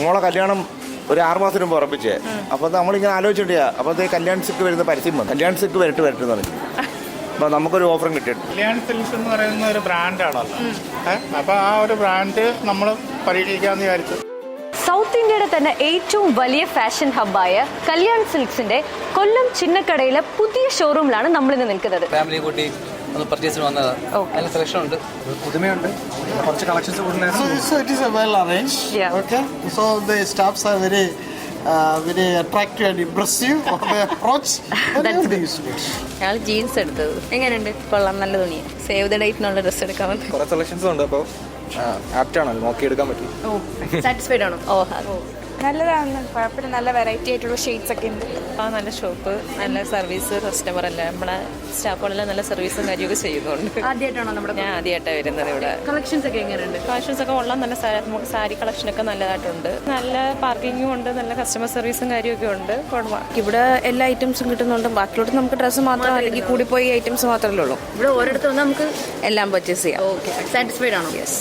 മോളെ കല്യാണം ഒരു 6 മാസത്തിന് മുമ്പ് ഉറപ്പിച്ചേ. അപ്പോൾ നമ്മളിങ്ങനെ ആലോചിച്ചിട്ടില്ല. അപ്പോൾ അത് കല്യാൺ സിൽക്ക് വരുന്ന പരസ്യം വന്നു. കല്യാൺ സിൽക്ക് വരട്ട് എന്ന് പറഞ്ഞു. അപ്പോൾ നമുക്കൊരു ഓഫറും കിട്ടിയിട്ടുണ്ട്. കല്യാൺ സിൽക്സ് എന്ന് പറയുന്ന ഒരു ബ്രാൻഡാണല്ലോ. അപ്പോൾ ആ ഒരു ബ്രാൻഡ് നമ്മൾ പരീക്ഷിക്കാമെന്ന് വിചാരിച്ചു. സൗത്ത് ഇന്ത്യയുടെ തന്നെ ഏറ്റവും വലിയ ഫാഷൻ ഹബ്ബായ കല്യാൺ സിൽക്സിന്റെ കൊല്ലം ചിന്നക്കടയിലെ പുതിയ ഷോറൂമിലാണ് നമ്മളിന്ന് നിൽക്കുന്നത്. ഫാമിലി കൂട്ടി ഒന്ന് പർച്ചേസിന് വന്നത്. നല്ല സെലക്ഷൻ ഉണ്ട്, പുതുമയുണ്ട്, കുറച്ച് collections So it is a well arranged. Yeah. Okay. So the staffs are very attractive and impressive on the approach. Everybody is good. ഞങ്ങൾ ജീൻസ് എടുത്തത് എങ്ങനെയുണ്ട്? കൊള്ളാം, നല്ല തുണി. സേവ് ദ ഡേറ്റിനുള്ള ഡ്രസ്സ് എടുക്കാൻ വന്നു. കുറേ സെലക്ഷൻസ് ഉണ്ട്, അപ്പോൾ ആപ്റ്റാണല്ലോ, നോക്കിയെടുക്കാൻ പറ്റും. സാറ്റിസ്ഫൈഡ് ആണോ? നല്ലതാണ്, കുഴപ്പമില്ല. നല്ല വെറൈറ്റി ആയിട്ടുള്ള ഷെയ്ഡ്സ് ഒക്കെ ഉണ്ട്. നല്ല ഷോപ്പ്, നല്ല സർവീസ്, കസ്റ്റമർ അല്ല നമ്മളെ സ്റ്റാഫുകളെല്ലാം നല്ല സർവീസും കാര്യമൊക്കെ ചെയ്യുന്നുണ്ട്. ആദ്യമായിട്ടാണോ നമ്മുടെ? ഞാൻ ആദ്യമായിട്ടാണ് വരുന്നത് ഇവിടെ. കളക്ഷൻസ് ഒക്കെ എങ്ങനെയുണ്ട്? കളക്ഷൻസ് ഒക്കെ കൊള്ളാം, നല്ല നമുക്ക് സാരി കളക്ഷനൊക്കെ നല്ലതായിട്ടുണ്ട്. നല്ല പാർക്കിങ്ങും ഉണ്ട്, നല്ല കസ്റ്റമർ സർവീസും കാര്യമൊക്കെ ഉണ്ട്. ഇവിടെ എല്ലാ ഐറ്റംസും കിട്ടുന്നുണ്ട്. ബാക്കിയോട്ട് നമുക്ക് ഡ്രസ്സ് മാത്രം അല്ലെങ്കിൽ കൂടിപ്പോയി ഐറ്റംസ് മാത്രമല്ലേ ഉള്ളൂ. ഇവിടെ ഓരോരുത്തർ നമുക്ക് എല്ലാം പർച്ചേസ് ചെയ്യാം. ഓക്കെ, സാറ്റിസ്ഫൈഡ് ആണോ? യെസ്.